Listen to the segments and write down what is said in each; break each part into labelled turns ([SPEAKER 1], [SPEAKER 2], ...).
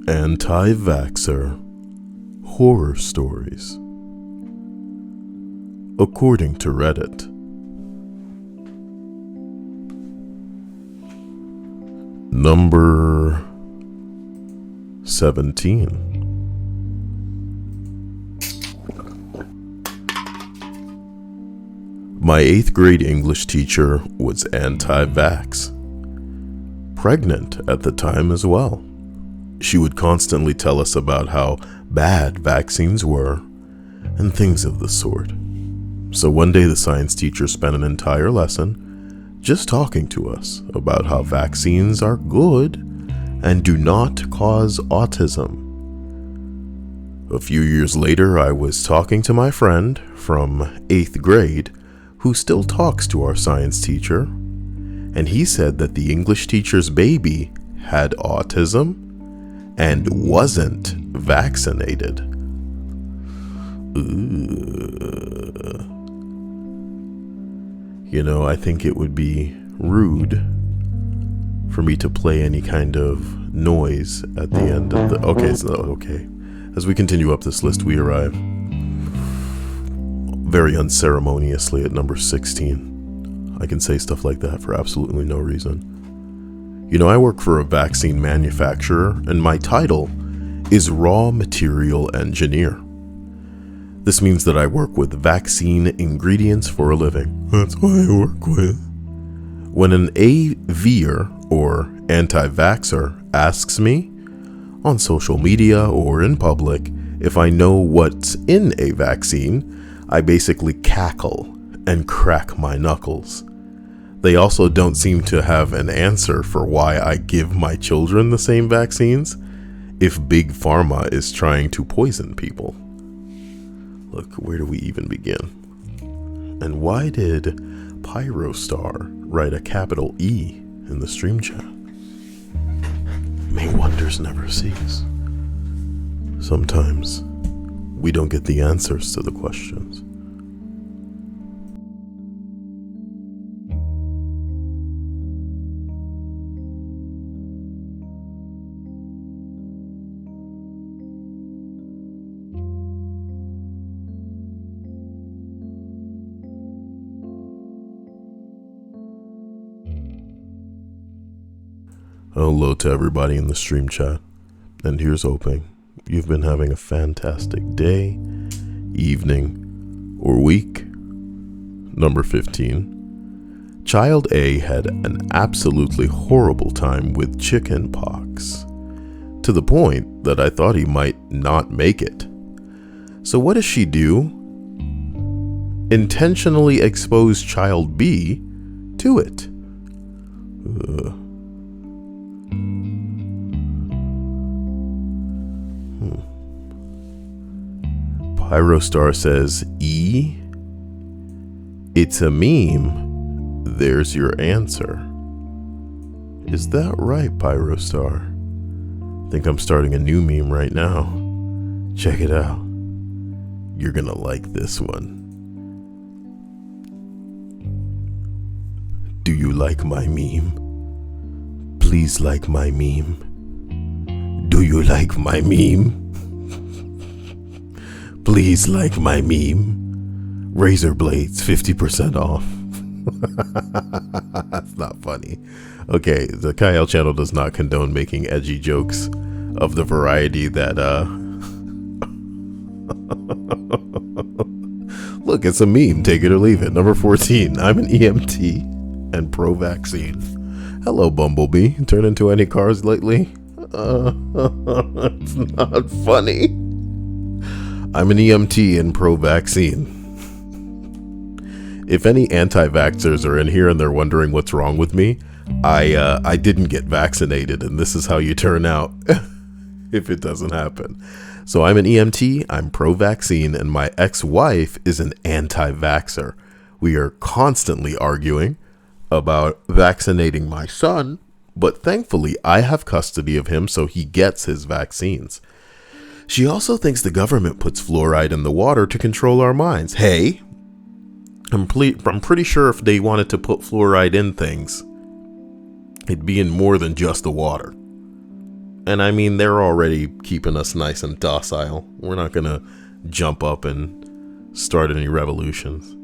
[SPEAKER 1] AntiVaxxer Horror Stories. According to Reddit, number 17. My 8th grade English teacher was anti-vax. Pregnant at the time as well. She would constantly tell us about how bad vaccines were and things of the sort. So one day the science teacher spent an entire lesson just talking to us about how vaccines are good and do not cause autism. A few years later, I was talking to my friend from 8th grade who still talks to our science teacher, and he said that the English teacher's baby had autism and wasn't vaccinated. You know, I think it would be rude for me to play any kind of noise at the end of the... Okay. As we continue up this list, we arrive very unceremoniously at number 16. I can say stuff like that for absolutely no reason. You know, I work for a vaccine manufacturer, and my title is Raw Material Engineer. This means that I work with vaccine ingredients for a living. That's what I work with. When an AVer or anti-vaxxer asks me, on social media or in public, if I know what's in a vaccine, I basically cackle and crack my knuckles. They also don't seem to have an answer for why I give my children the same vaccines if Big Pharma is trying to poison people. Look, where do we even begin? And why did Pyrostar write a capital E in the stream chat? May wonders never cease. Sometimes we don't get the answers to the questions. Hello to everybody in the stream chat, and here's hoping you've been having a fantastic day, evening, or week. Number 15. Child A had an absolutely horrible time with chicken pox, to the point that I thought he might not make it. So what does she do? Intentionally expose child B to it. Pyrostar says, E? It's a meme. There's your answer. Is that right, Pyrostar? Think I'm starting a new meme right now. Check it out. You're gonna like this one. Do you like my meme? Please like my meme. Do you like my meme? Please like my meme. Razor blades 50% off. That's not funny. Okay, the Kyle channel does not condone making edgy jokes of the variety that Look, it's a meme, take it or leave it. Number 14. I'm an EMT and pro-vaccine. Hello, Bumblebee. Turn into any cars lately? It's not funny. I'm an EMT and pro-vaccine. If any anti-vaxxers are in here and they're wondering what's wrong with me, I didn't get vaccinated, and this is how you turn out if it doesn't happen. So I'm an EMT, I'm pro-vaccine, and my ex-wife is an anti-vaxxer. We are constantly arguing about vaccinating my son, but thankfully I have custody of him so he gets his vaccines. She also thinks the government puts fluoride in the water to control our minds. Hey, I'm pretty sure if they wanted to put fluoride in things, it'd be in more than just the water. And I mean, they're already keeping us nice and docile. We're not going to jump up and start any revolutions.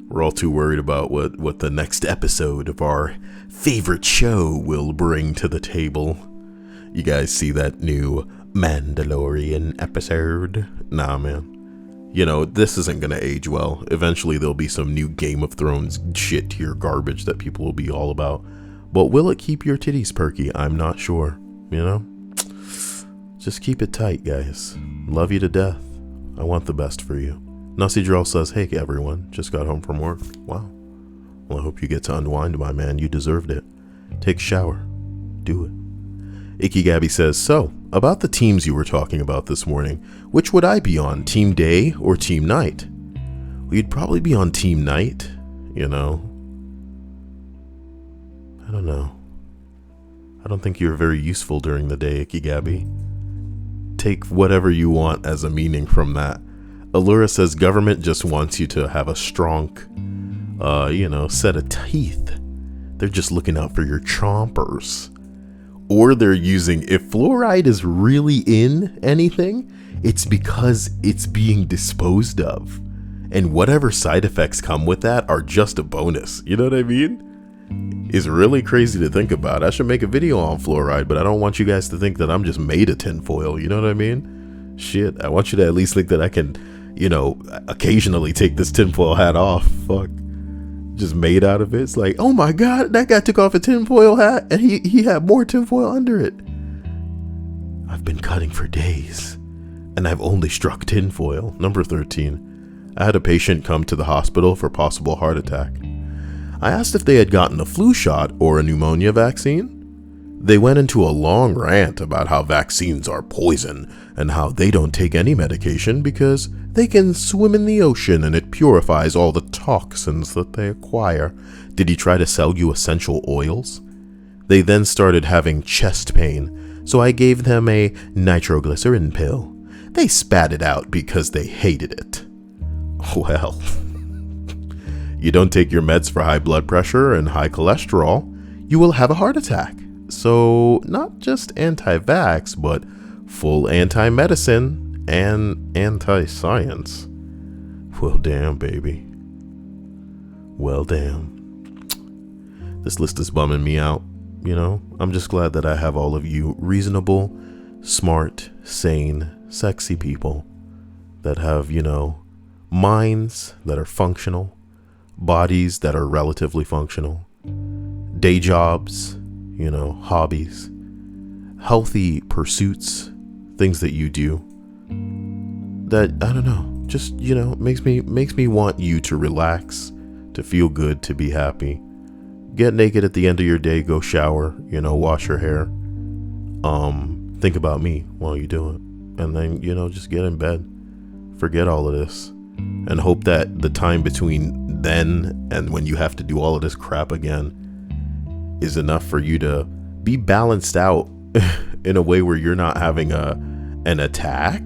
[SPEAKER 1] We're all too worried about what the next episode of our favorite show will bring to the table. You guys see that new Mandalorian episode? Nah, man. You know, this isn't going to age well. Eventually, there'll be some new Game of Thrones shit tier garbage that people will be all about. But will it keep your titties perky? I'm not sure. You know? Just keep it tight, guys. Love you to death. I want the best for you. Nasi Jarrell says, hey, everyone. Just got home from work. Wow. Well, I hope you get to unwind, my man. You deserved it. Take a shower. Do it. Icky Gabby says, so, about the teams you were talking about this morning, which would I be on, Team Day or Team Night? Well, you'd probably be on Team Night, you know. I don't know. I don't think you're very useful during the day, Icky Gabby. Take whatever you want as a meaning from that. Allura says, government just wants you to have a strong, set of teeth. They're just looking out for your chompers. Or they're using, if fluoride is really in anything, it's because it's being disposed of. And whatever side effects come with that are just a bonus. You know what I mean? It's really crazy to think about. I should make a video on fluoride, but I don't want you guys to think that I'm just made of tinfoil. You know what I mean? Shit, I want you to at least think that I can, occasionally take this tinfoil hat off. Fuck. Just made out of it. It's like, oh my god, that guy took off a tinfoil hat and he had more tinfoil under it. I've been cutting for days and I've only struck tinfoil. Number 13. I had a patient come to the hospital for possible heart attack. I asked if they had gotten a flu shot or a pneumonia vaccine. They went into a long rant about how vaccines are poison and how they don't take any medication because they can swim in the ocean and it purifies all the toxins that they acquire. Did he try to sell you essential oils? They then started having chest pain, so I gave them a nitroglycerin pill. They spat it out because they hated it. Well, you don't take your meds for high blood pressure and high cholesterol, you will have a heart attack. So, not just anti-vax, but full anti-medicine and anti-science. Well, damn, baby. Well, damn. This list is bumming me out, I'm just glad that I have all of you reasonable, smart, sane, sexy people that have, minds that are functional, bodies that are relatively functional, day jobs, hobbies, healthy pursuits, things that you do that, I don't know, just, makes me want you to relax, to feel good, to be happy. Get naked at the end of your day, go shower, wash your hair. Think about me while you do it. And then, just get in bed. Forget all of this. And hope that the time between then and when you have to do all of this crap again is enough for you to be balanced out in a way where you're not having an attack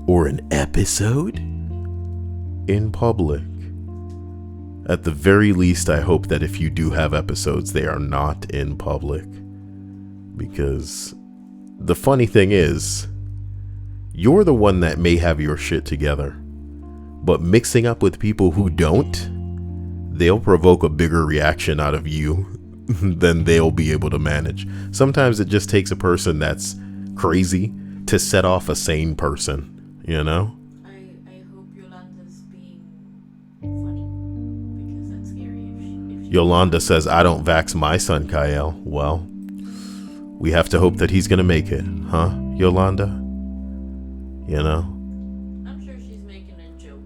[SPEAKER 1] or an episode in public. At the very least, I hope that if you do have episodes, they are not in public. Because the funny thing is, you're the one that may have your shit together. But mixing up with people who don't, they'll provoke a bigger reaction out of you than they'll be able to manage. Sometimes it just takes a person that's crazy to set off a sane person,
[SPEAKER 2] I hope Yolanda's being funny, because that's scary if
[SPEAKER 1] Yolanda says, I don't vax my son, Kyle. Well, we have to hope that he's gonna make it, huh, Yolanda?
[SPEAKER 2] I'm sure she's making a joke.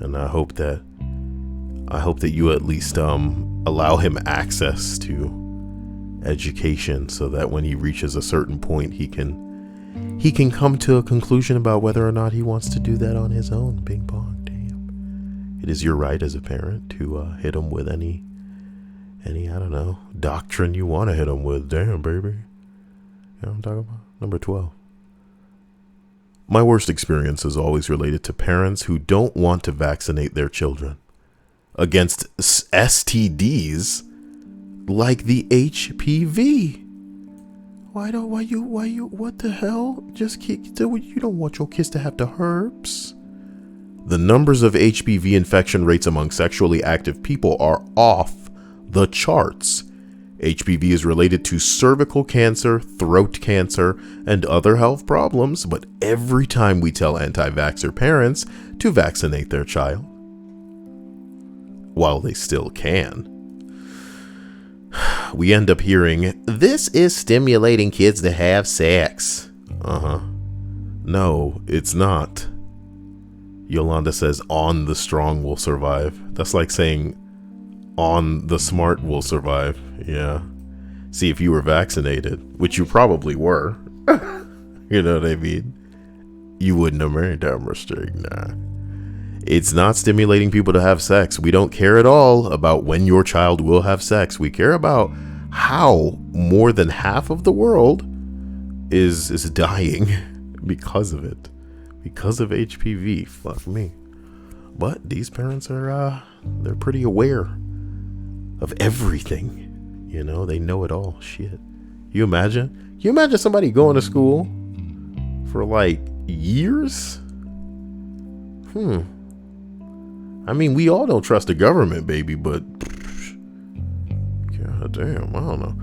[SPEAKER 1] And I hope that you at least allow him access to education so that when he reaches a certain point, he can come to a conclusion about whether or not he wants to do that on his own. Bing bong, damn. It is your right as a parent to hit him with any I don't know, doctrine you want to hit him with. Damn, baby. You know what I'm talking about? Number 12. My worst experience is always related to parents who don't want to vaccinate their children against STDs like the HPV. what the hell? You don't want your kids to have the herpes. The numbers of HPV infection rates among sexually active people are off the charts. HPV is related to cervical cancer, throat cancer, and other health problems, but every time we tell anti-vaxxer parents to vaccinate their child, while they still can, we end up hearing, this is stimulating kids to have sex. No, it's not. Yolanda says, on the strong will survive. That's like saying, on the smart will survive. Yeah. See, if you were vaccinated, which you probably were, you know what I mean? You wouldn't have married that mistake. Nah. It's not stimulating people to have sex. We don't care at all about when your child will have sex. We care about how more than half of the world is dying because of it. Because of HPV. Fuck me. But these parents are, they're pretty aware of everything. You know, they know it all. Shit. You imagine somebody going to school for like years? I mean, we all don't trust the government, baby, but god damn, I don't know.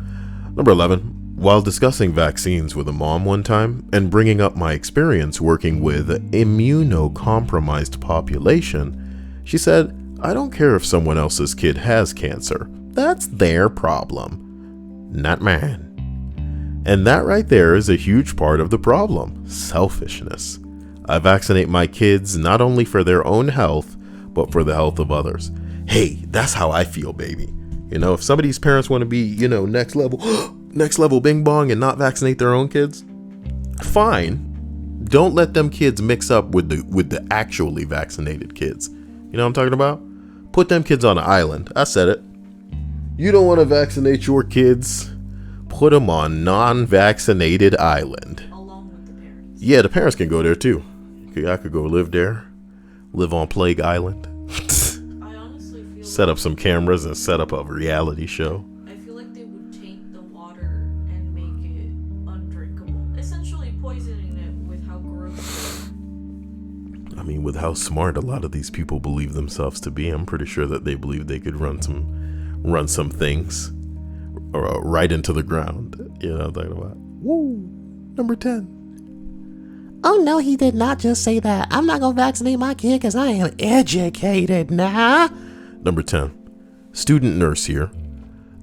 [SPEAKER 1] Number 11. While discussing vaccines with a mom one time and bringing up my experience working with immunocompromised population, she said, I don't care if someone else's kid has cancer. That's their problem, not mine. And that right there is a huge part of the problem, selfishness. I vaccinate my kids not only for their own health, but for the health of others. Hey, that's how I feel, baby. You know, if somebody's parents want to be, you know, next level bing bong and not vaccinate their own kids, fine. Don't let them kids mix up with the actually vaccinated kids. You know what I'm talking about? Put them kids on an island. I said it. You don't want to vaccinate your kids? Put them on non-vaccinated island.
[SPEAKER 2] Along with the parents.
[SPEAKER 1] Yeah, the parents can go there too. I could go live there. Live on Plague Island.
[SPEAKER 2] I honestly feel
[SPEAKER 1] Set up some cameras and set up a reality show.
[SPEAKER 2] I feel like they would taint the water and make it undrinkable. Essentially poisoning it with how gross it is.
[SPEAKER 1] I mean, with how smart a lot of these people believe themselves to be, I'm pretty sure that they believe they could run some things right into the ground. You know what I'm talking about? Woo! Number 10.
[SPEAKER 3] Oh, no, he did not just say that. I'm not going to vaccinate my kid because I am educated now.
[SPEAKER 1] Number 10. Student nurse here.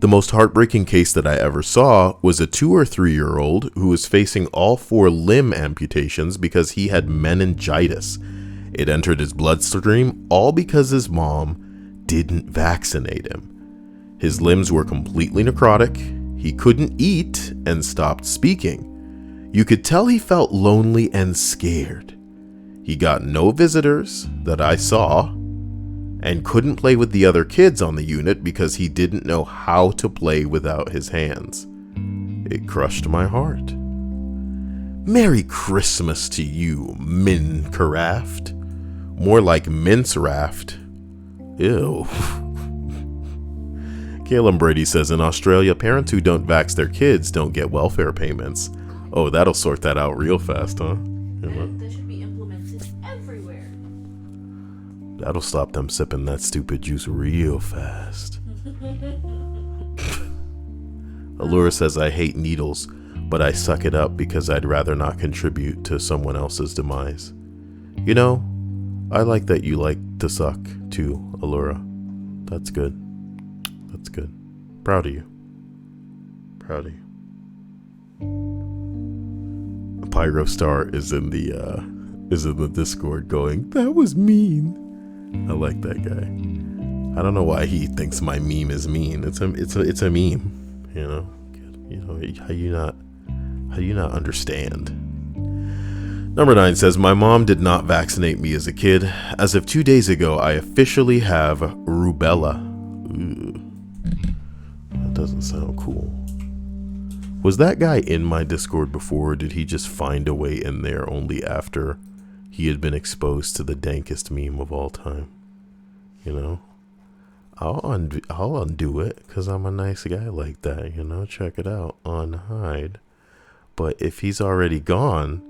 [SPEAKER 1] The most heartbreaking case that I ever saw was a 2 or 3 year old who was facing all 4 limb amputations because he had meningitis. It entered his bloodstream all because his mom didn't vaccinate him. His limbs were completely necrotic. He couldn't eat and stopped speaking. You could tell he felt lonely and scared. He got no visitors that I saw and couldn't play with the other kids on the unit because he didn't know how to play without his hands. It crushed my heart. Merry Christmas to you, Mincraft. More like Mince Raft. Ew. Caleb Brady says in Australia, parents who don't vax their kids don't get welfare payments. Oh, that'll sort that out real fast, huh? You know?
[SPEAKER 2] That should be implemented everywhere.
[SPEAKER 1] That'll stop them sipping that stupid juice real fast. Allura says, I hate needles, but I suck it up because I'd rather not contribute to someone else's demise. You know, I like that you like to suck too, Allura. That's good. That's good. Proud of you. Proud of you. Pyrostar is in the Discord going, that was mean. I like that guy. I don't know why he thinks my meme is mean. It's a meme, you know. How you not understand? Number 9 says, my mom did not vaccinate me as a kid. As of 2 days ago, I officially have rubella. Ooh, that doesn't sound cool. Was that guy in my Discord before, or did he just find a way in there only after he had been exposed to the dankest meme of all time? You know? I'll undo it, because I'm a nice guy like that, you know? Check it out. Unhide. But if he's already gone,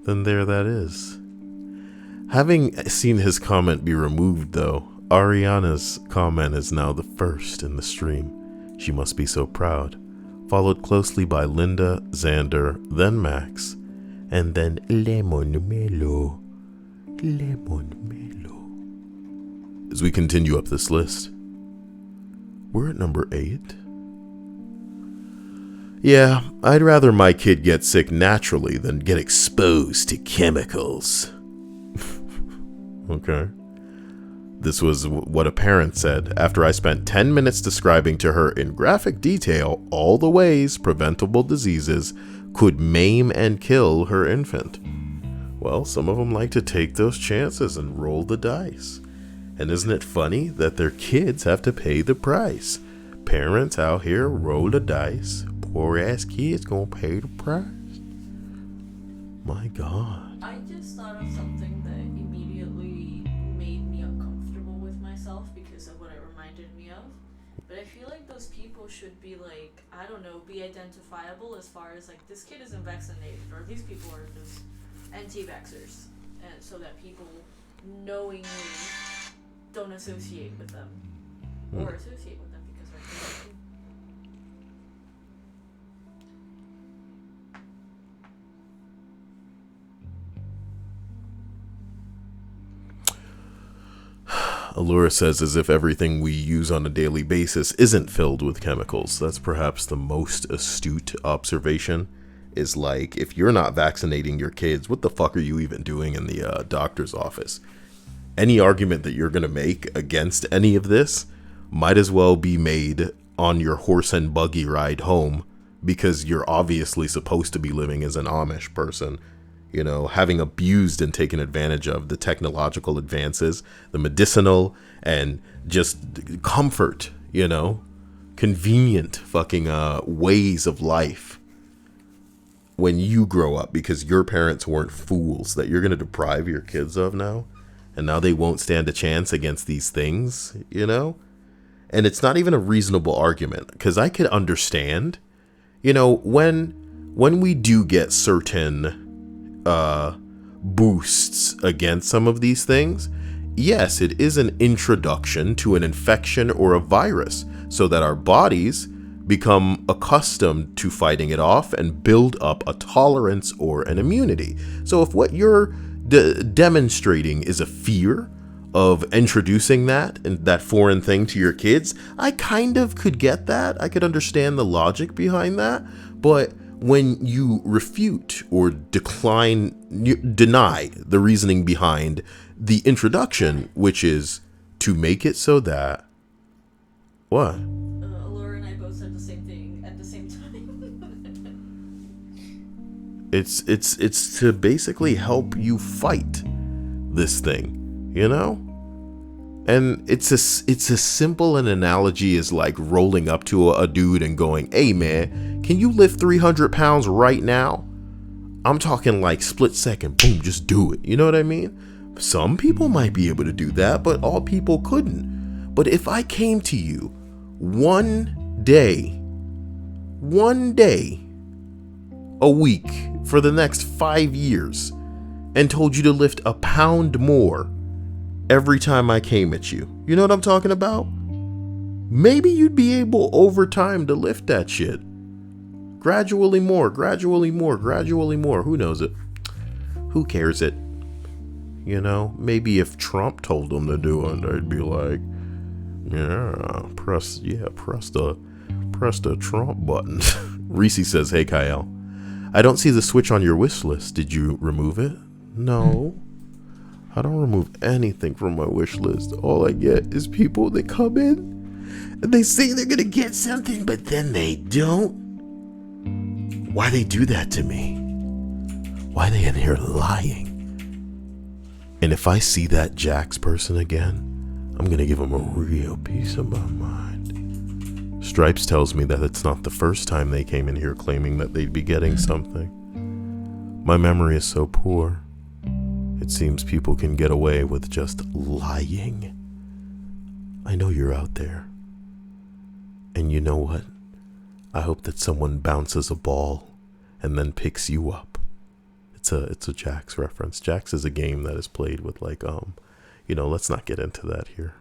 [SPEAKER 1] then there that is. Having seen his comment be removed, though, Ariana's comment is now the first in the stream. She must be so proud. Followed closely by Linda, Xander, then Max, and then Lemon Melo. As we continue up this list, we're at number 8. Yeah, I'd rather my kid get sick naturally than get exposed to chemicals. Okay. This was what a parent said after I spent 10 minutes describing to her in graphic detail all the ways preventable diseases could maim and kill her infant. Well, some of them like to take those chances and roll the dice. And isn't it funny that their kids have to pay the price? Parents out here roll the dice. Poor ass kids gonna pay the price. My God.
[SPEAKER 2] I just thought of something that immediately made me uncomfortable with myself because of what it reminded me of. But I feel like those people should be like, I don't know, be identifiable as far as like, this kid isn't vaccinated, or these people are just anti-vaxxers, and so that people knowingly don't associate with them, or associate with them because they're connected.
[SPEAKER 1] Allura says as if everything we use on a daily basis isn't filled with chemicals. That's perhaps the most astute observation. Is like, if you're not vaccinating your kids, what the fuck are you even doing in the doctor's office? Any argument that you're going to make against any of this might as well be made on your horse and buggy ride home, because you're obviously supposed to be living as an Amish person, you know, having abused and taken advantage of the technological advances, the medicinal and just comfort, you know, convenient fucking ways of life when you grow up, because your parents weren't fools that you're going to deprive your kids of now. And now they won't stand a chance against these things, you know? And it's not even a reasonable argument, because I could understand, you know, when we do get certain boosts against some of these things, yes, it is an introduction to an infection or a virus so that our bodies become accustomed to fighting it off and build up a tolerance or an immunity. So if what you're demonstrating is a fear of introducing that and that foreign thing to your kids, I kind of could get that. I could understand the logic behind that. But when you refute or deny the reasoning behind the introduction, which is to make it so that what?
[SPEAKER 2] Allura and I both said the same thing at the same time.
[SPEAKER 1] It's to basically help you fight this thing, you know? And it's as simple an analogy as like rolling up to a dude and going, "Hey man, can you lift 300 pounds right now?" I'm talking like split second, boom, just do it. You know what I mean? Some people might be able to do that, but all people couldn't. But if I came to you one day a week for the next 5 years and told you to lift a pound more every time I came at you, you know what I'm talking about? Maybe you'd be able over time to lift that shit. Gradually more. Who knows it? Who cares it? You know, maybe if Trump told them to do it, they'd be like, yeah, press the Trump button. Reese says, "Hey Kyle, I don't see the switch on your wish list. Did you remove it?" No, I don't remove anything from my wish list. All I get is people that come in and they say they're gonna get something, but then they don't. Why they do that to me? Why they in here lying? And if I see that Jax person again, I'm gonna give him a real piece of my mind. Stripes tells me that it's not the first time they came in here claiming that they'd be getting something. My memory is so poor. It seems people can get away with just lying. I know you're out there. And you know what? I hope that someone bounces a ball and then picks you up. It's a Jax reference. Jax is a game that is played with like, let's not get into that here.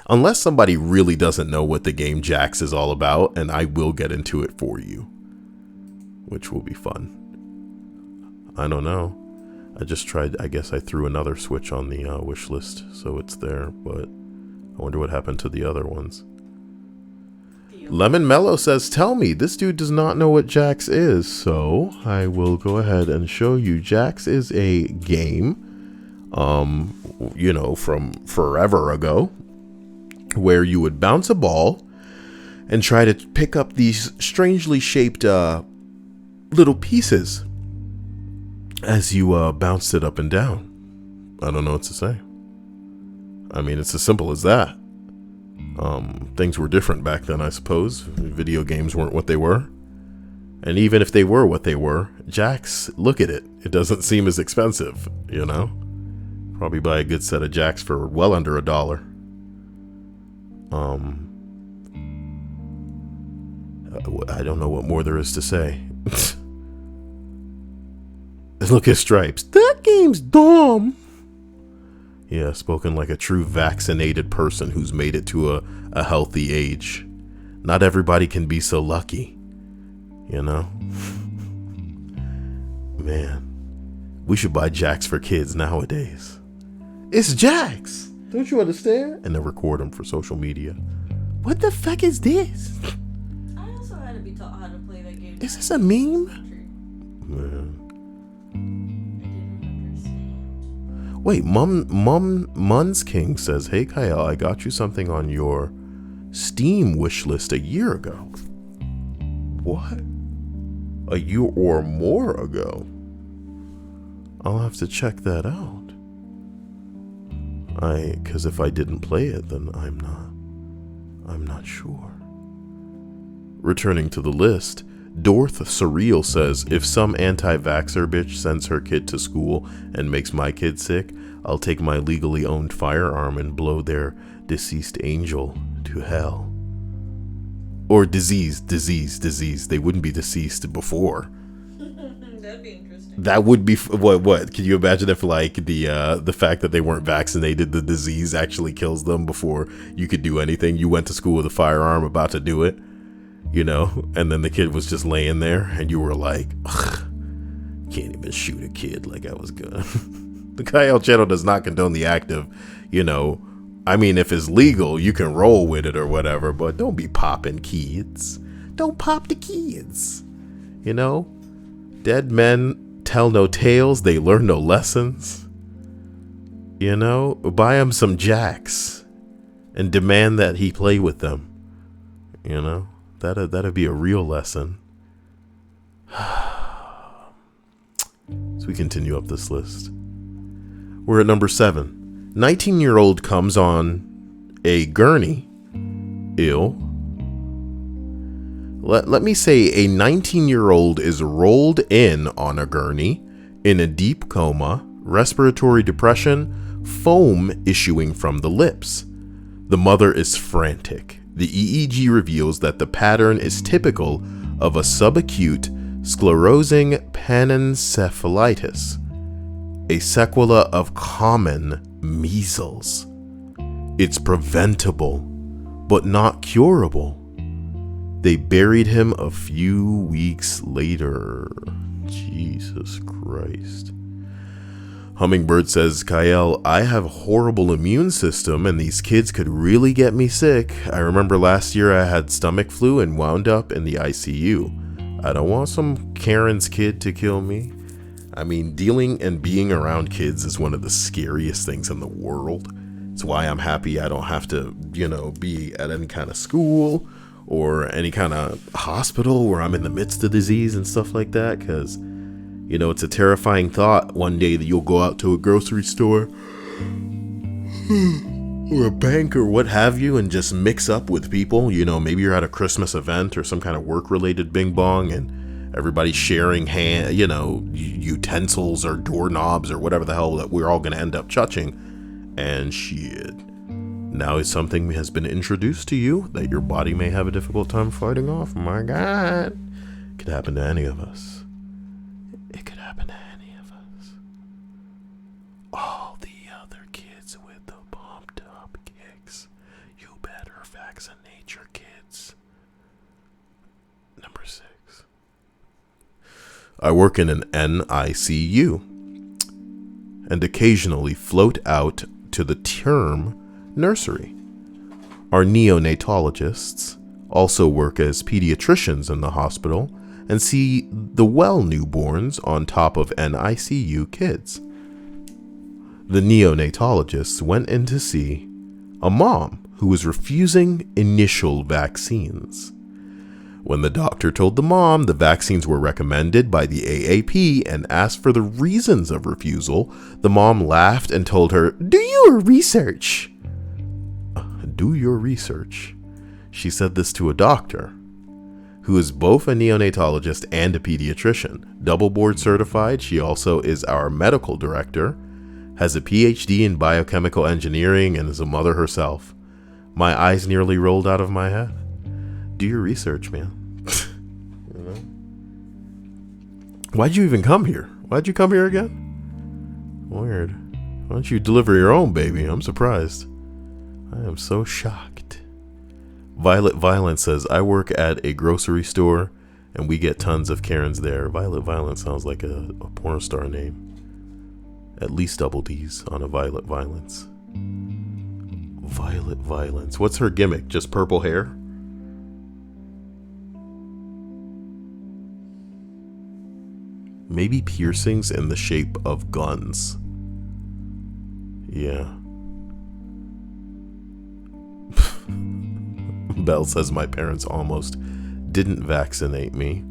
[SPEAKER 1] Unless somebody really doesn't know what the game Jax is all about, and I will get into it for you, which will be fun. I don't know. I just tried, I guess I threw another Switch on the wish list, so it's there, but I wonder what happened to the other ones. Lemon Mellow says, tell me, this dude does not know what Jax is, so I will go ahead and show you. Jax is a game, from forever ago, where you would bounce a ball and try to pick up these strangely shaped little pieces as you bounced it up and down. I don't know what to say. I mean, it's as simple as that. Things were different back then, I suppose. Video games weren't what they were. And even if they were what they were, Jax, look at it. It doesn't seem as expensive, Probably buy a good set of Jax for well under $1. I don't know what more there is to say. Look at Stripes. That game's dumb. Yeah, spoken like a true vaccinated person who's made it to a healthy age. Not everybody can be so lucky, Man, we should buy Jax for kids nowadays. It's Jax. Don't you understand? And then record them for social media. What the fuck is this?
[SPEAKER 2] I also had to be taught how to play that game.
[SPEAKER 3] Is this a meme?
[SPEAKER 1] Man.
[SPEAKER 2] I didn't understand.
[SPEAKER 1] Wait, Muns King says, hey Kyle, I got you something on your Steam wish list a year ago. What? A year or more ago? I'll have to check that out. Because if I didn't play it, then I'm not sure. Returning to the list, Dorth Surreal says, if some anti-vaxxer bitch sends her kid to school and makes my kid sick, I'll take my legally owned firearm and blow their deceased angel to hell. Or disease. They wouldn't be deceased before.
[SPEAKER 2] That'd be interesting.
[SPEAKER 1] That would be what? Can you imagine if like the fact that they weren't vaccinated, the disease actually kills them before you could do anything? You went to school with a firearm about to do it, and then the kid was just laying there and you were like, can't even shoot a kid like I was gonna. The Kyle channel does not condone the act of, I mean, if it's legal, you can roll with it or whatever, but don't be popping kids. Don't pop the kids. Dead men tell no tales, they learn no lessons. Buy him some Jax and demand that he play with them. That'd be a real lesson. So we continue up this list. We're at number 7. 19-year-old comes on a gurney, ill. Let me say a 19-year-old is rolled in on a gurney in a deep coma, respiratory depression, foam issuing from the lips. The mother is frantic. The EEG reveals that the pattern is typical of a subacute sclerosing panencephalitis, a sequela of common measles. It's preventable, but not curable. They buried him a few weeks later. Jesus Christ. Hummingbird says, Kyle, I have a horrible immune system and these kids could really get me sick. I remember last year I had stomach flu and wound up in the ICU. I don't want some Karen's kid to kill me. I mean, dealing and being around kids is one of the scariest things in the world. It's why I'm happy I don't have to, be at any kind of school or any kind of hospital where I'm in the midst of disease and stuff like that, because, it's a terrifying thought one day that you'll go out to a grocery store or a bank or what have you and just mix up with people. Maybe you're at a Christmas event or some kind of work-related bing bong and everybody's sharing utensils or doorknobs or whatever the hell that we're all going to end up touching. And shit. Now something has been introduced to you that your body may have a difficult time fighting off. My God. It could happen to any of us. It could happen to any of us. All the other kids with the pumped up kicks. You better vaccinate your kids. Number 6. I work in an NICU and occasionally float out to the term nursery. Our neonatologists also work as pediatricians in the hospital and see the well newborns on top of NICU kids. The neonatologists went in to see a mom who was refusing initial vaccines. When the doctor told the mom the vaccines were recommended by the AAP and asked for the reasons of refusal, the mom laughed and told her, "Do your research." Do your research. She said this to a doctor who is both a neonatologist and a pediatrician. Double board certified, she also is our medical director, has a PhD in biochemical engineering, and is a mother herself. My eyes nearly rolled out of my head. Do your research, man. You know? Why'd you even come here? Why'd you come here again? Weird. Why don't you deliver your own baby? I'm surprised. I am so shocked. Violet Violence says, I work at a grocery store and we get tons of Karens there. Violet Violence sounds like a porn star name. At least double D's on a Violet Violence. Violet Violence. What's her gimmick? Just purple hair? Maybe piercings in the shape of guns. Yeah. Belle says my parents almost didn't vaccinate me.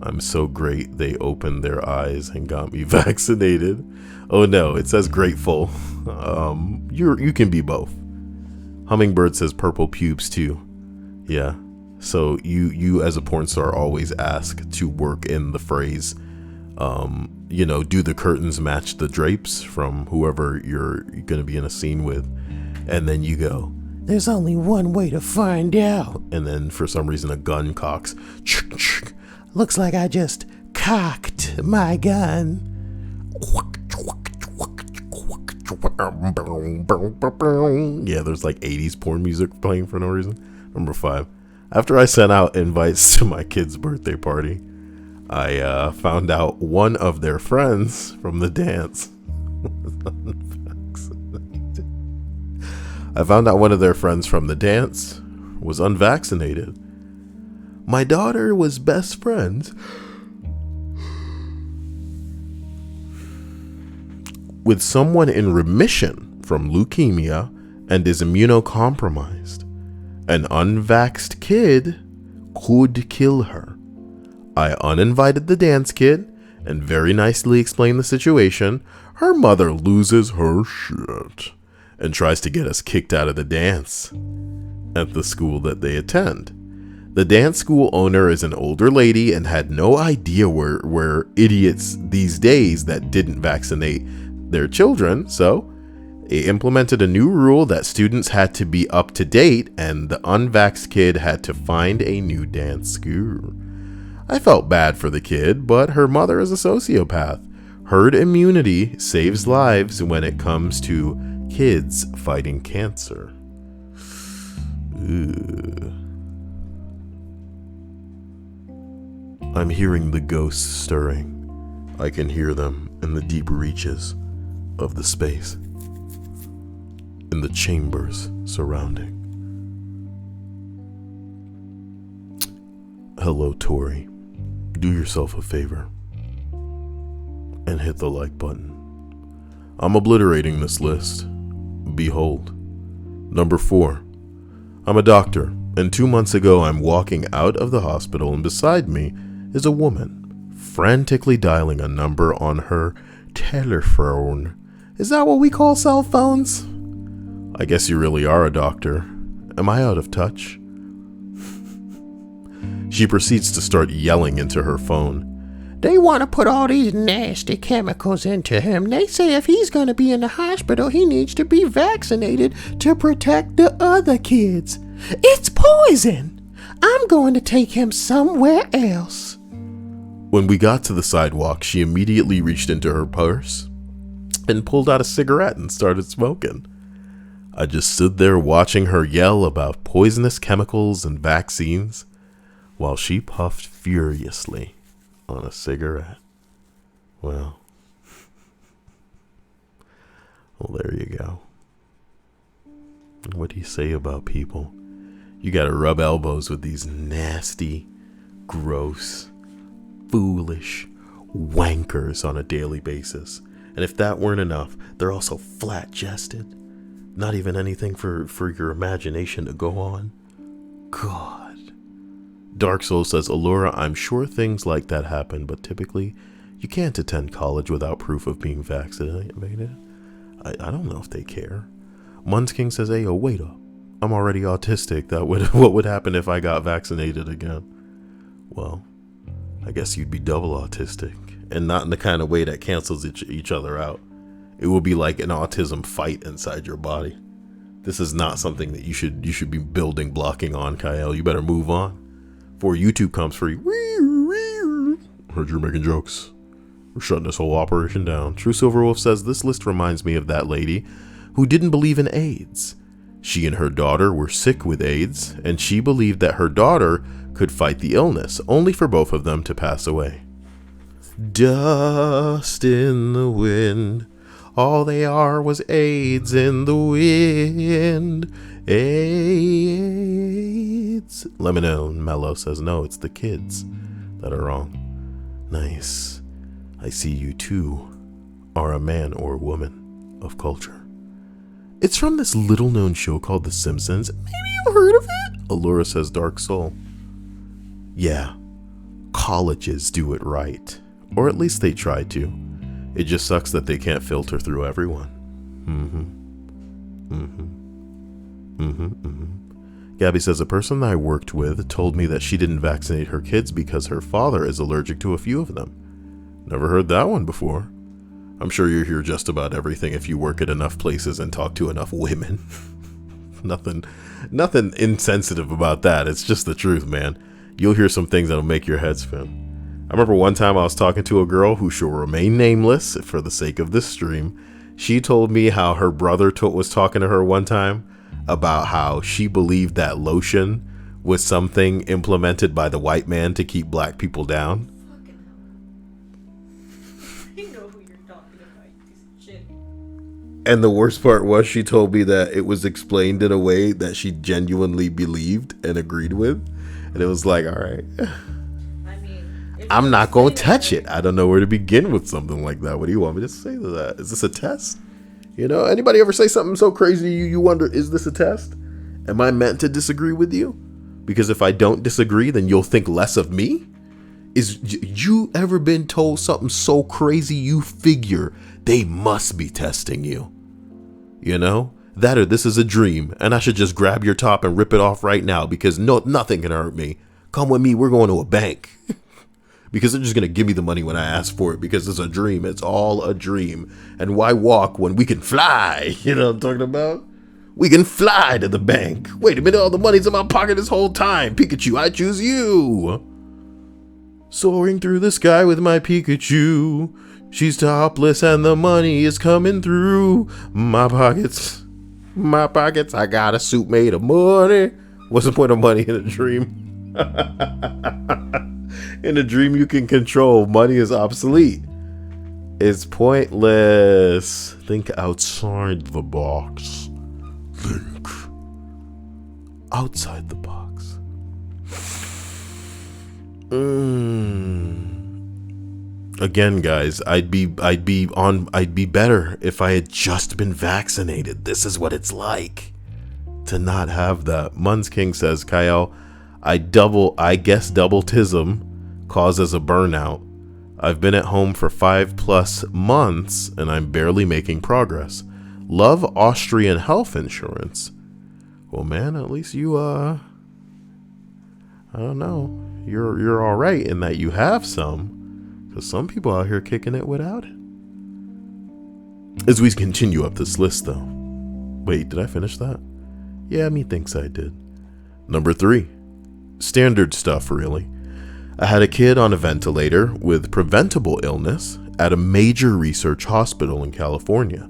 [SPEAKER 1] I'm so great they opened their eyes and got me vaccinated. Oh no, it says grateful. You can be both. Hummingbird says purple pubes too. Yeah. So you as a porn star always ask to work in the phrase, do the curtains match the drapes from whoever you're going to be in a scene with? And then you go, there's only one way to find out. And then for some reason a gun cocks. Looks like I just cocked my gun. Yeah, there's like 80s porn music playing for no reason. Number 5. After I sent out invites to my kid's birthday party, I found out one of their friends from the dance was unvaccinated. My daughter was best friends with someone in remission from leukemia and is immunocompromised. An unvaxxed kid could kill her. I uninvited the dance kid and very nicely explained the situation. Her mother loses her shit and tries to get us kicked out of the dance at the school that they attend. The dance school owner is an older lady and had no idea where idiots these days that didn't vaccinate their children, so they implemented a new rule that students had to be up to date and the unvaxxed kid had to find a new dance school. I felt bad for the kid, but her mother is a sociopath. Herd immunity saves lives when it comes to kids fighting cancer. Ugh. I'm hearing the ghosts stirring. I can hear them in the deep reaches of the space, in the chambers surrounding. Hello, Tori. Do yourself a favor and hit the like button. I'm obliterating this list. Behold. Number 4. I'm a doctor, and 2 months ago I'm walking out of the hospital and beside me is a woman frantically dialing a number on her telephone. Is that what we call cell phones? I guess you really are a doctor. Am I out of touch? She proceeds to start yelling into her phone.
[SPEAKER 3] They want to put all these nasty chemicals into him. They say if he's going to be in the hospital, he needs to be vaccinated to protect the other kids. It's poison. I'm going to take him somewhere else.
[SPEAKER 1] When we got to the sidewalk, she immediately reached into her purse and pulled out a cigarette and started smoking. I just stood there watching her yell about poisonous chemicals and vaccines while she puffed furiously on a cigarette. Well, there you go. What do you say about people? You gotta rub elbows with these nasty, gross, foolish wankers on a daily basis. And if that weren't enough, they're also flat-chested. Not even anything for your imagination to go on. God. Dark Soul says, Allura, I'm sure things like that happen, but typically you can't attend college without proof of being vaccinated. I don't know if they care. Munsking says, hey, yo, wait up. I'm already autistic. What would happen if I got vaccinated again? Well, I guess you'd be double autistic, and not in the kind of way that cancels each other out. It will be like an autism fight inside your body. This is not something that you should be building blocking on, Kyle. You better move on before YouTube comes for you. Heard you're making jokes. We're shutting this whole operation down. True Silverwolf says, this list reminds me of that lady who didn't believe in AIDS. She and her daughter were sick with AIDS, and she believed that her daughter could fight the illness, only for both of them to pass away. Dust in the wind. All they are was AIDS in the wind. AIDS. Lemonade Mellow says, no, it's the kids that are wrong. Nice. I see you too are a man or woman of culture. It's from this little known show called The Simpsons. Maybe you've heard of it? Allura says, Dark Soul. Yeah, colleges do it right. Or at least they try to. It just sucks that they can't filter through everyone. Gabby says, a person I worked with told me that she didn't vaccinate her kids because her father is allergic to a few of them. Never heard that one before. I'm sure you hear just about everything if you work at enough places and talk to enough women. Nothing insensitive about that. It's just the truth, man. You'll hear some things that'll make your head spin. I remember one time I was talking to a girl who shall remain nameless for the sake of this stream. She told me how her brother was talking to her one time about how she believed that lotion was something implemented by the white man to keep black people down. And the worst part was she told me that it was explained in a way that she genuinely believed and agreed with. And it was like, all right.
[SPEAKER 2] I mean,
[SPEAKER 1] I'm not going to touch it. I don't know where to begin with something like that. What do you want me to say to that? Is this a test? You know, anybody ever say something so crazy you wonder, is this a test? Am I meant to disagree with you? Because if I don't disagree, then you'll think less of me? Is you ever been told something so crazy you figure they must be testing you? You know, that or this is a dream and I should just grab your top and rip it off right now because nothing can hurt me. Come with me. We're going to a bank because they're just going to give me the money when I ask for it because it's a dream. It's all a dream. And why walk when we can fly? You know what I'm talking about? We can fly to the bank. Wait a minute. All the money's in my pocket this whole time. Pikachu, I choose you. Soaring through the sky with my Pikachu. She's topless and the money is coming through my pockets. My pockets. I got a suit made of money. What's the point of money in a dream? In a dream you can control. Money is obsolete. It's pointless. Think outside the box. Think outside the box. Again, guys, I'd be better if I had just been vaccinated. This is what it's like to not have that. Muns King says, Kyle, I guess double-tism causes a burnout. I've been at home for 5+ months and I'm barely making progress. Love Austrian health insurance. Well, man, at least you I don't know. You're all right in that you have some. Because some people out here kicking it without it. As we continue up this list, though. Wait, did I finish that? Yeah, me thinks I did. Number 3. Standard stuff, really. I had a kid on a ventilator with preventable illness at a major research hospital in California.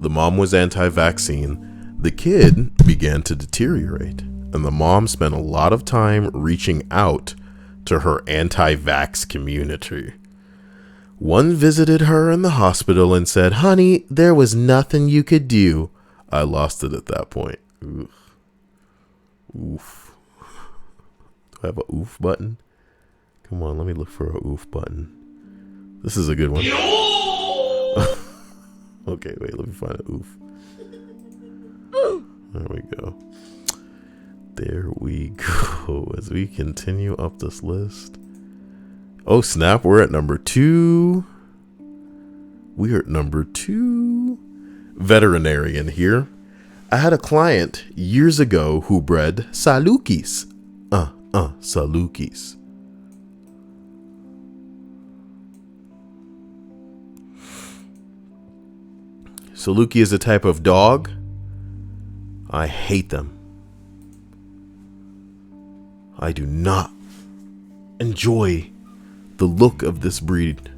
[SPEAKER 1] The mom was anti-vaccine. The kid began to deteriorate, and the mom spent a lot of time reaching out to her anti-vax community. One visited her in the hospital and said, "Honey, there was nothing you could do." I lost it at that point. Oof. Oof. Do I have a oof button? Come on, let me look for a oof button. This is a good one. Okay, wait, let me find a oof. There we go. There we go. As we continue up this list. Oh, snap, we're at number 2. We are at number 2. Veterinarian here. I had a client years ago who bred Salukis. Salukis. Saluki is a type of dog. I hate them. I do not enjoy the look of this breed.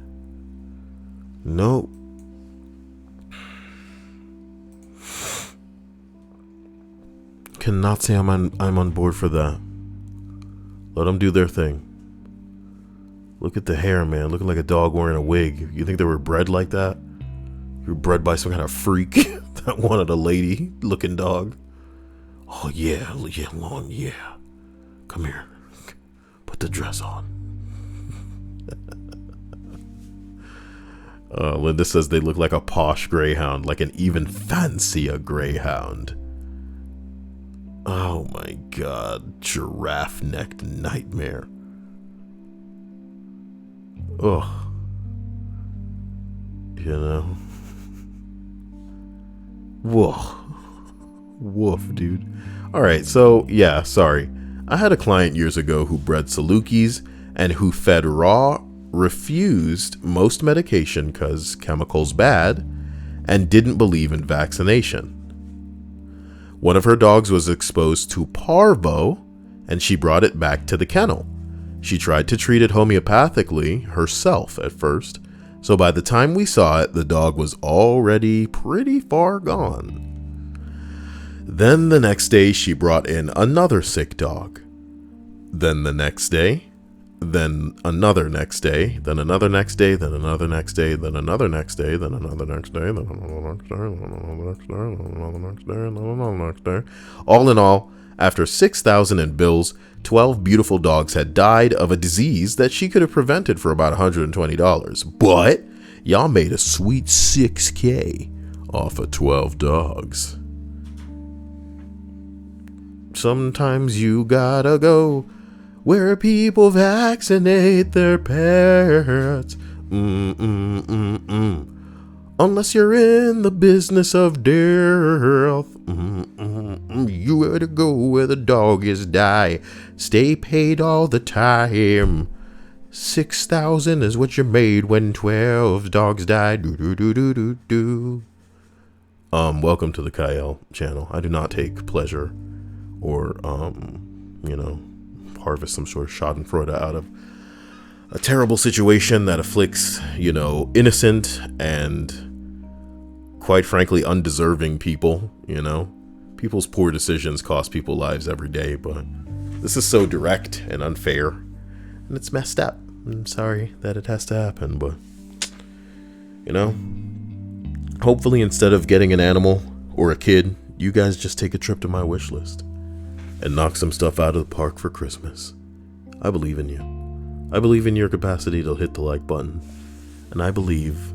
[SPEAKER 1] No. Cannot say I'm on board for that. Let them do their thing. Look at the hair, man. Looking like a dog wearing a wig. You think they were bred like that? You were bred by some kind of freak that wanted a lady-looking dog. Oh, yeah, long, yeah. Come here. Put the dress on. Linda says they look like a posh greyhound, like an even fancier greyhound. Oh my god, giraffe-necked nightmare. Ugh. You know? Whoa. Woof, dude. Alright, so, yeah, sorry. I had a client years ago who bred Salukis and who fed raw, refused most medication because chemicals bad, and didn't believe in vaccination. One of her dogs was exposed to parvo, and she brought it back to the kennel. She tried to treat it homeopathically herself at first, so by the time we saw it, the dog was already pretty far gone. Then the next day, she brought in another sick dog. Then the next day, then another next day, then another next day, then another next day, then another next day, then another next day, then another next day, then another next day, then another next day, then another next day. All in all, after 6,000 in bills, 12 beautiful dogs had died of a disease that she could have prevented for about $120. But y'all made a sweet $6K off of 12 dogs. Sometimes you gotta go where people vaccinate their pets. Unless you're in the business of death. You gotta go where the doggies die. Stay paid all the time. 6,000 is what you made when 12 dogs died. Welcome to the Kyle channel. I do not take pleasure or, harvest some sort of schadenfreude out of a terrible situation that afflicts, innocent and quite frankly undeserving people. People's poor decisions cost people lives every day, but this is so direct and unfair, and it's messed up. I'm sorry that it has to happen, but hopefully instead of getting an animal or a kid, you guys just take a trip to my wish list and knock some stuff out of the park for Christmas. I believe in you. I believe in your capacity to hit the like button. And I believe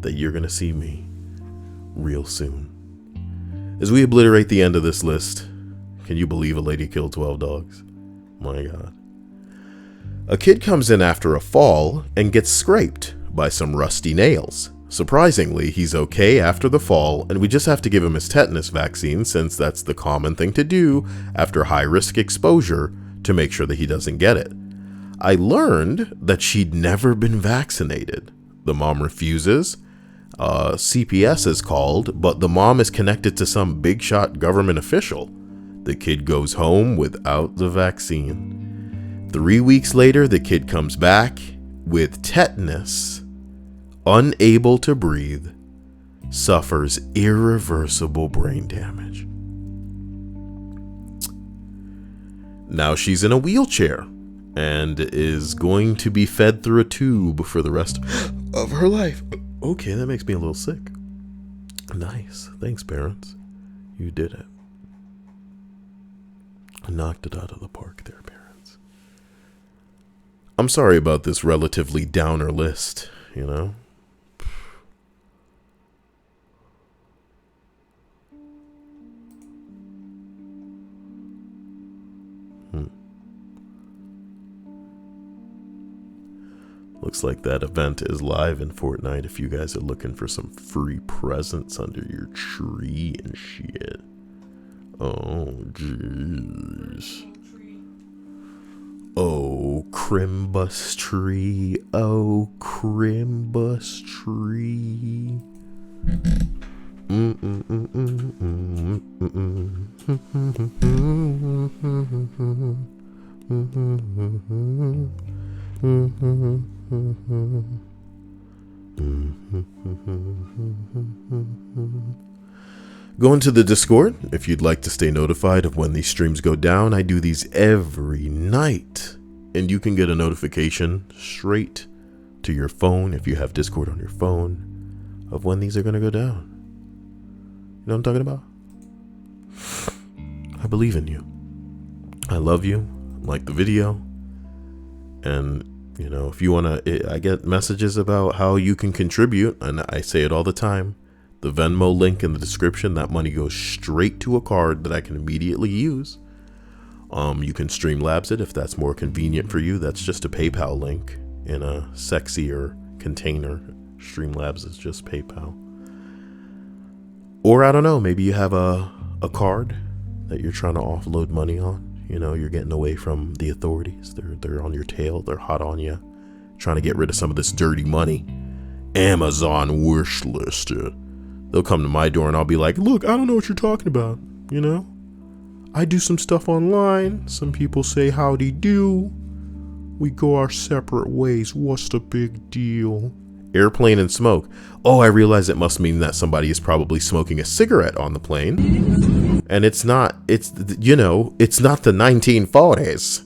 [SPEAKER 1] that you're going to see me real soon. As we obliterate the end of this list, can you believe a lady killed 12 dogs? My God. A kid comes in after a fall and gets scraped by some rusty nails. Surprisingly, he's okay after the fall, and we just have to give him his tetanus vaccine since that's the common thing to do after high-risk exposure to make sure that he doesn't get it. I learned that she'd never been vaccinated. The mom refuses. CPS is called, but the mom is connected to some big shot government official. The kid goes home without the vaccine. 3 weeks later, the kid comes back with tetanus, unable to breathe, suffers irreversible brain damage. Now she's in a wheelchair and is going to be fed through a tube for the rest of her life. Okay, that makes me a little sick. Nice. Thanks, parents. You did it. Knocked it out of the park there, parents. I'm sorry about this relatively downer list, you know? Looks like that event is live in Fortnite if you guys are looking for some free presents under your tree and shit. Oh, jeez. Oh, Crimbus tree. Oh, Crimbus tree. Go into the Discord if you'd like to stay notified of when these streams go down. I do these every night, and you can get a notification straight to your phone if you have Discord on your phone of when these are going to go down. You know what I'm talking about? I believe in you. I love you. Like the video. And, you know, if you want to, I get messages about how you can contribute, and I say it all the time. The Venmo link in the description, that money goes straight to a card that I can immediately use. You can Streamlabs it if that's more convenient for you. That's just a PayPal link in a sexier container. Streamlabs is just PayPal. Or I don't know, maybe you have a card that you're trying to offload money on. You know, you're getting away from the authorities. They're on your tail. They're hot on you. Trying to get rid of some of this dirty money. Amazon wish list. They'll come to my door and I'll be like, look, I don't know what you're talking about. You know, I do some stuff online. Some people say howdy do. We go our separate ways. What's the big deal? Airplane and smoke. Oh, I realize it must mean that somebody is probably smoking a cigarette on the plane. And it's not the 1940s.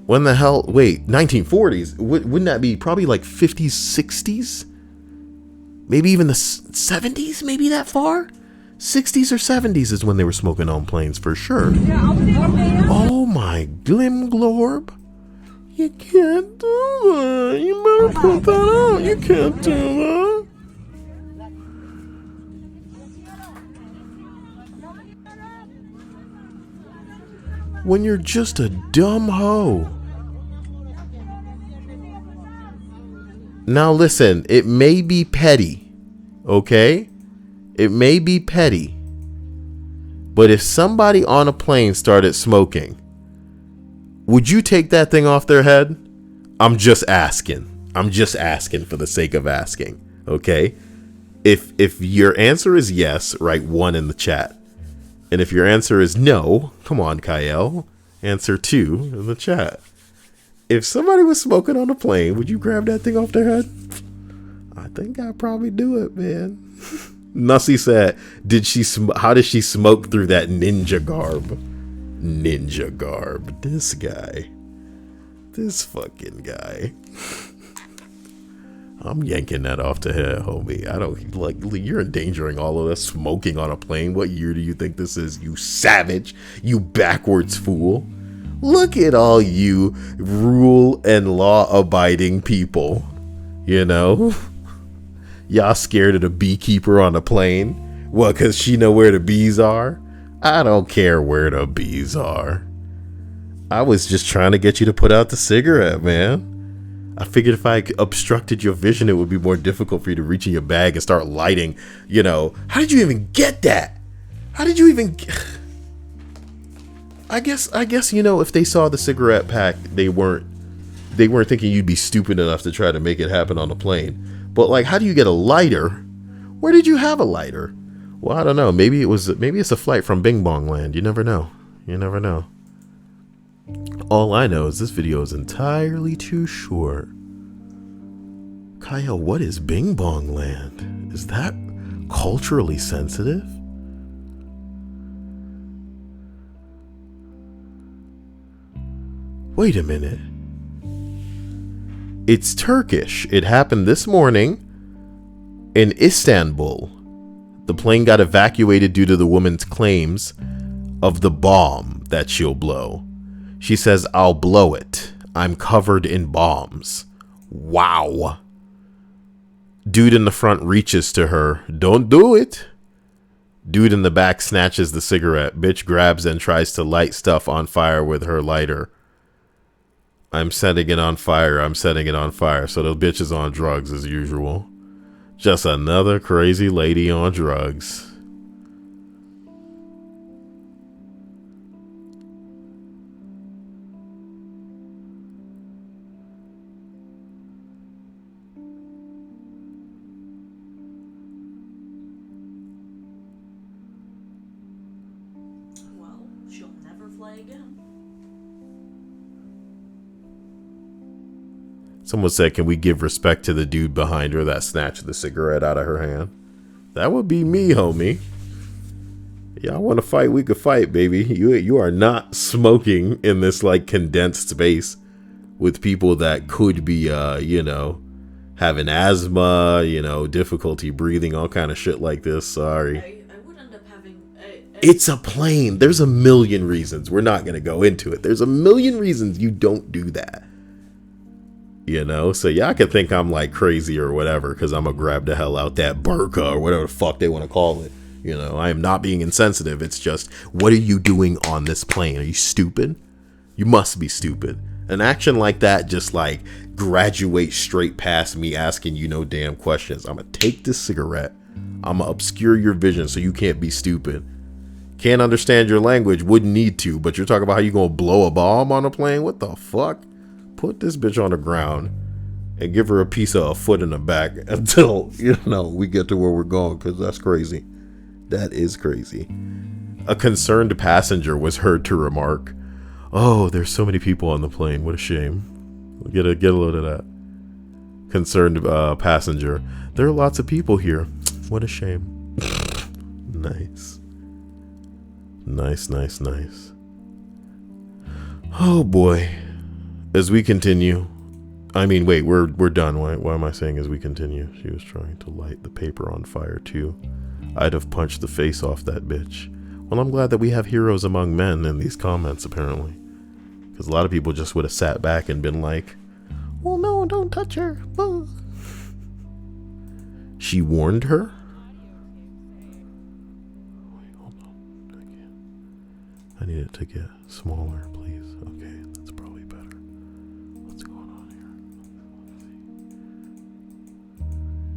[SPEAKER 1] When the hell, wait, 1940s? Wouldn't that be probably like 50s, 60s? Maybe even the 70s, maybe that far? 60s or 70s is when they were smoking on planes for sure. Oh my Glimglorb. You can't do that. You better put that out. You can't do that. When you're just a dumb hoe. Now listen, it may be petty, okay? It may be petty. But if somebody on a plane started smoking, would you take that thing off their head? I'm just asking. I'm just asking for the sake of asking, okay? If your answer is yes, write 1 in the chat. And if your answer is no, come on, Kyle, answer 2 in the chat. If somebody was smoking on a plane, would you grab that thing off their head? I think I'd probably do it, man. Nussie said, how did she smoke through that ninja garb? Ninja garb. This guy. This fucking guy. I'm yanking that off the head, homie. I don't like, you're endangering all of us smoking on a plane. What year do you think this is, you savage? You backwards fool. Look at all you rule and law abiding people. You know? Y'all scared of the beekeeper on a plane? What, cause she know where the bees are? I don't care where the bees are. I was just trying to get you to put out the cigarette, man. I figured if I obstructed your vision, it would be more difficult for you to reach in your bag and start lighting. You know, how did you even get that? How did you even I guess, you know, if they saw the cigarette pack, they weren't thinking you'd be stupid enough to try to make it happen on the plane. But like, how do you get a lighter? Where did you have a lighter? Well, I don't know. Maybe it's a flight from Bing Bong Land. You never know. You never know. All I know is this video is entirely too short. Kyle, what is Bing Bong Land? Is that culturally sensitive? Wait a minute. It's Turkish. It happened this morning in Istanbul. The plane got evacuated due to the woman's claims of the bomb that she'll blow. She says, "I'll blow it. I'm covered in bombs." Wow. Dude in the front reaches to her. "Don't do it." Dude in the back snatches the cigarette. Bitch grabs and tries to light stuff on fire with her lighter. "I'm setting it on fire. I'm setting it on fire." So the bitch is on drugs as usual. Just another crazy lady on drugs.
[SPEAKER 2] Well, she'll never fly again.
[SPEAKER 1] Someone said, "Can we give respect to the dude behind her that snatched the cigarette out of her hand?" That would be me, homie. Y'all want to fight? We could fight, baby. You are not smoking in this like condensed space with people that could be, having asthma, difficulty breathing, all kind of shit like this. Sorry.
[SPEAKER 2] I would end up having.
[SPEAKER 1] It's a plane. There's a million reasons. We're not going to go into it. There's a million reasons you don't do that. So y'all can think I'm like crazy or whatever because I'm gonna grab the hell out that burqa or whatever the fuck they want to call it. I am not being insensitive. It's just, what are you doing on this plane? Are you stupid? You must be stupid. An action like that just like graduates straight past me asking you no damn questions. I'm gonna take this cigarette. I'm gonna obscure your vision so you can't be stupid. Can't understand your language, wouldn't need to, but you're talking about how you gonna blow a bomb on a plane? What the fuck? Put this bitch on the ground and give her a piece of a foot in the back until, we get to where we're going, because that's crazy. That is crazy. A concerned passenger was heard to remark, "Oh, there's so many people on the plane. What a shame." Get a load of that. Concerned passenger, "There are lots of people here. What a shame." Nice. Nice. Oh boy. As we continue, we're done. Why am I saying as we continue? She was trying to light the paper on fire too. I'd have punched the face off that bitch. Well, I'm glad that we have heroes among men in these comments, apparently. Because a lot of people just would have sat back and been like, "Oh no, don't touch her." She warned her? Wait, hold on. I need it to get smaller, please. Okay, that's probably better. What's going on here?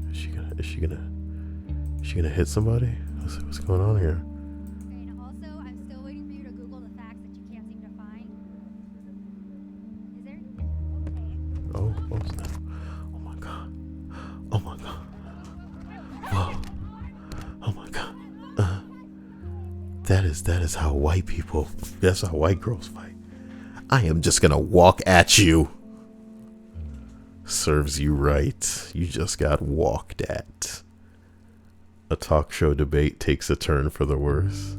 [SPEAKER 1] Is she gonna hit somebody? Let's see what's going on here.
[SPEAKER 4] And also, I'm still waiting for you to Google the facts that you can't seem to find. Is there? Okay.
[SPEAKER 1] Oh snap. Oh my god. Oh my god. Whoa. Oh my god. That is how white people, that's how white girls fight. I am just gonna walk at you. Serves you right. You just got walked at. A talk show debate takes a turn for the worse.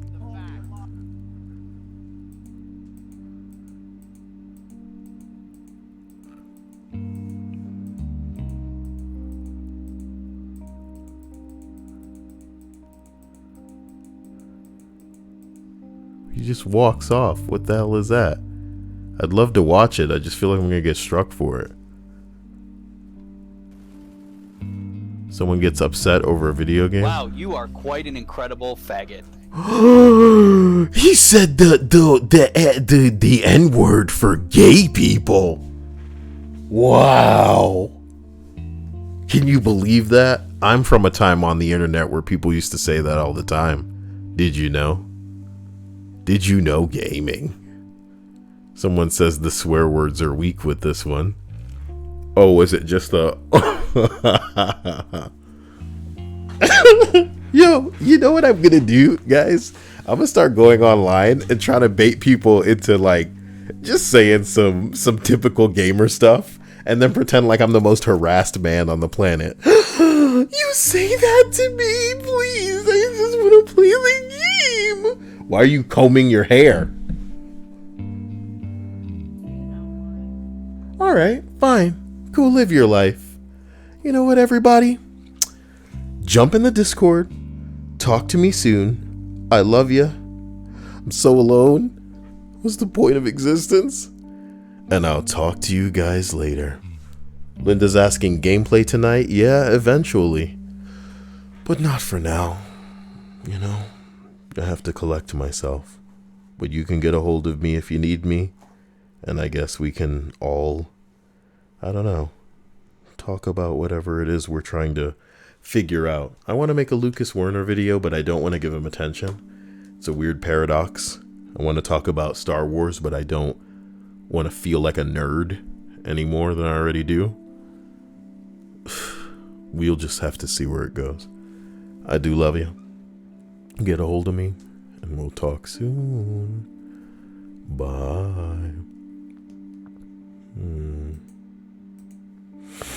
[SPEAKER 1] He just walks off. What the hell is that? I'd love to watch it. I just feel like I'm gonna get struck for it. Someone gets upset over a video game.
[SPEAKER 5] Wow, you are quite an incredible faggot.
[SPEAKER 1] He said the N-word for gay people. Wow. Can you believe that? I'm from a time on the internet where people used to say that all the time. Did you know? Did you know gaming? Someone says the swear words are weak with this one. Oh, was it just a... Yo, you know what I'm gonna do, guys? I'm gonna start going online and trying to bait people into like Just saying some typical gamer stuff and then pretend like I'm the most harassed man on the planet. You say that to me, please. I just want to play the game. Why are you combing your hair? All right, fine. Go live your life. You know what, everybody? Jump in the Discord. Talk to me soon. I love you. I'm so alone. What's the point of existence? And I'll talk to you guys later. Linda's asking gameplay tonight? Yeah, eventually. But not for now. You know, I have to collect myself. But you can get a hold of me if you need me. And I guess we can all, I don't know, talk about whatever it is we're trying to figure out. I want to make a Lucas Werner video, but I don't want to give him attention. It's a weird paradox. I want to talk about Star Wars, but I don't want to feel like a nerd any more than I already do. We'll just have to see where it goes. I do love you. Get a hold of me, and we'll talk soon. Bye.